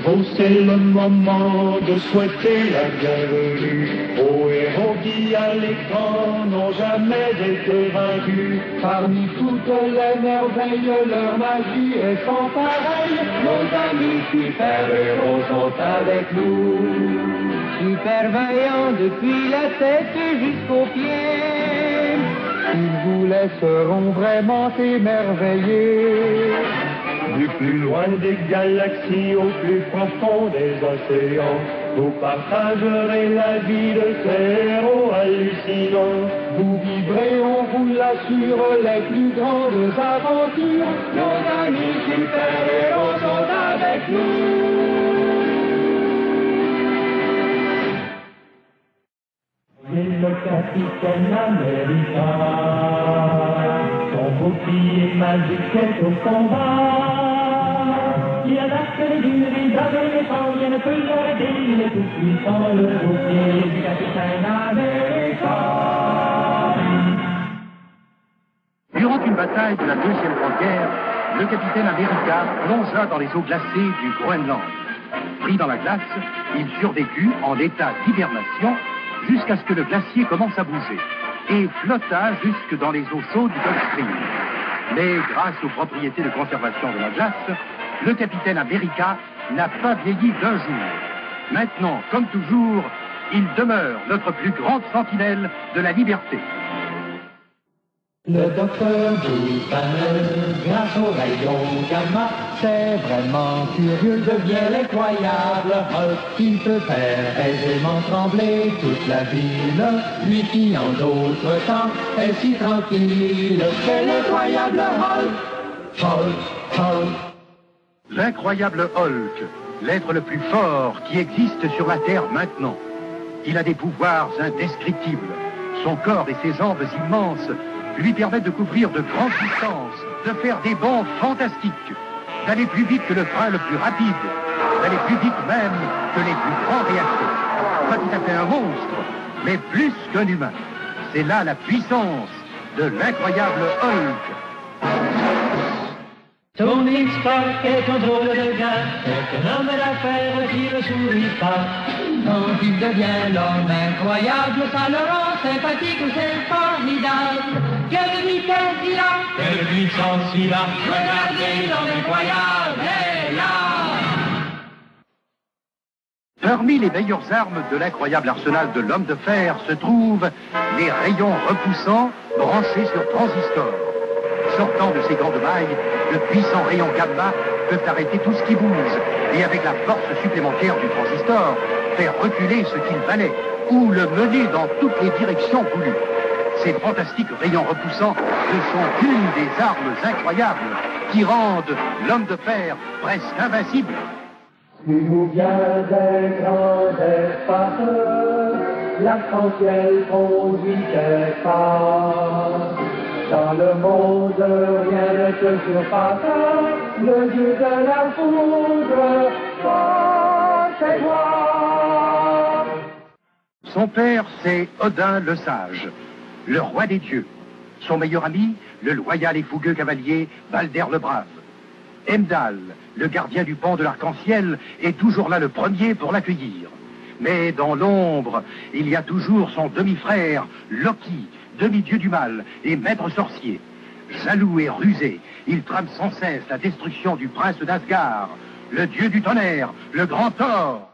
nouveau, c'est le moment de souhaiter la bienvenue aux héros qui à l'écran n'ont jamais été vaincus. Parmi toutes les merveilles, leur magie est sans pareil. Nos amis super-héros sont avec nous. Super vaillants depuis la tête jusqu'aux pieds, Ils vous laisseront vraiment émerveiller. Du plus loin des galaxies au plus profond des océans, vous partagerez la vie de ces héros hallucinants. Vous vivrez, on vous l'assure, les plus grandes aventures. Nos amis super-héros sont avec nous. Et le capitaine America, son bouclier magique est au combat. Il adapte les durs, il brave les méchants, rien ne peut l'arrêter, il est tout puissant, le bouclier du capitaine America. Durant une bataille de la Deuxième Grande Guerre, le capitaine America plongea dans les eaux glacées du Groenland. Pris dans la glace, il survécut en état d'hibernation jusqu'à ce que le glacier commence à bouger et flotta jusque dans les eaux chaudes du Gulf Stream. Mais grâce aux propriétés de conservation de la glace, le capitaine America n'a pas vieilli d'un jour. Maintenant, comme toujours, il demeure notre plus grande sentinelle de la liberté. Le docteur Banner, grâce au rayon gamma, c'est vraiment curieux, devient l'incroyable Hulk. Il peut faire aisément trembler toute la ville, lui qui en d'autres temps est si tranquille. C'est l'incroyable Hulk. Hulk, Hulk. L'incroyable Hulk, l'être le plus fort qui existe sur la Terre maintenant. Il a des pouvoirs indescriptibles. Son corps et ses jambes immenses lui permettent de couvrir de grandes distances, de faire des bonds fantastiques, d'aller plus vite que le train le plus rapide, d'aller plus vite même que les plus grands réacteurs. Pas tout à fait un monstre, mais plus qu'un humain. C'est là la puissance de l'incroyable Hulk. Tony Stark est un drôle de gars, c'est un homme d'affaires qui ne sourit pas. Quand il devient l'homme incroyable, ça le rend sympathique, c'est formidable. Quelle vitesse il a, quelle puissance il a, regardez l'homme incroyable est là. Parmi les meilleures armes de l'incroyable arsenal de l'homme de fer se trouvent les rayons repoussants branchés sur transistors. Sortant de ces grandes mailles, de puissants rayons gamma peuvent arrêter tout ce qui bouge et avec la force supplémentaire du transistor, faire reculer ce qu'il valait ou le mener dans toutes les directions voulues. Ces fantastiques rayons repoussants ne sont qu'une des armes incroyables qui rendent l'homme de fer presque invincible. Tu nous viens des grands espaces, l'arc-en-ciel conduit tes pas. Dans le monde, rien ne te surpasse, le dieu de la foudre, c'est toi. Son père, c'est Odin le Sage, le roi des dieux. Son meilleur ami, le loyal et fougueux cavalier Balder le Brave. Heimdall, le gardien du pont de l'arc-en-ciel, est toujours là le premier pour l'accueillir. Mais dans l'ombre, il y a toujours son demi-frère, Loki, demi-dieu du mal et maître sorcier. Jaloux et rusé, il trame sans cesse la destruction du prince d'Asgard, le dieu du tonnerre, le grand Thor.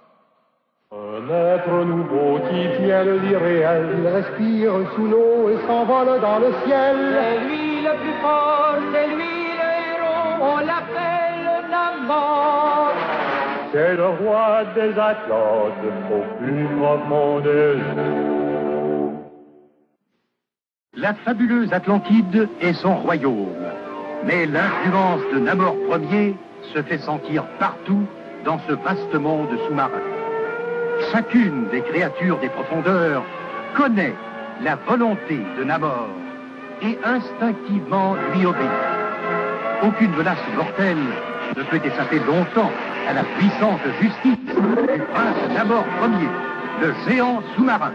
Un être nouveau qui vient de l'irréel, il respire sous l'eau et s'envole dans le ciel. c'est lui le plus fort, c'est lui le héros, on l'appelle Namor. C'est le roi des Atlantes, au plus profond des eaux. La fabuleuse Atlantide est son royaume. Mais l'influence de Namor Ier se fait sentir partout dans ce vaste monde sous-marin. Chacune des créatures des profondeurs connaît la volonté de Namor et instinctivement lui obéit. Aucune menace mortelle ne peut échapper longtemps à la puissante justice du prince Namor Ier, le géant sous-marin.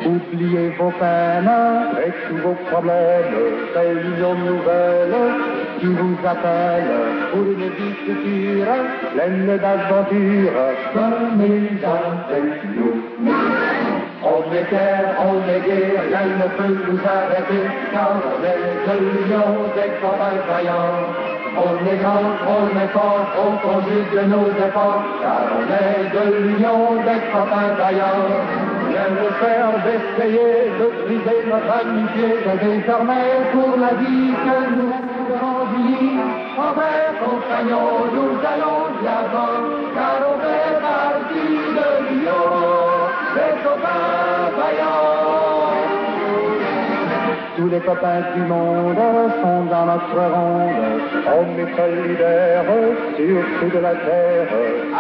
Où Oubliez vos peines et tous vos problèmes, c'est l'union nouvelle qui vous appelle pour une vie future pleine d'aventures. Venez avec nous. On est fiers, on est gai, rien ne peut nous arrêter, car on est de l'union des copains vaillants. On est grand, on est fort, on conjugue nos efforts, car on est de l'union des copains vaillants. Rien ne faire d'essayer de briser notre amitié, que désormais pour la vie que nous avons unis, envers compagnons, nous allons de l'avant, car on fait partie de l'union des copains vaillants. Tous les copains du monde sont dans notre ronde. On est solidaires sur toute la terre.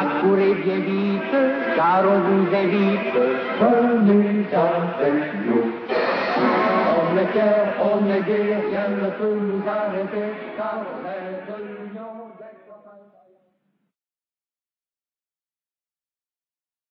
Accourez bien vite, car on vous invite. Venez avec nous. On est fiers, on est gai, rien ne peut nous arrêter, car on est de l'union des copains vaillants.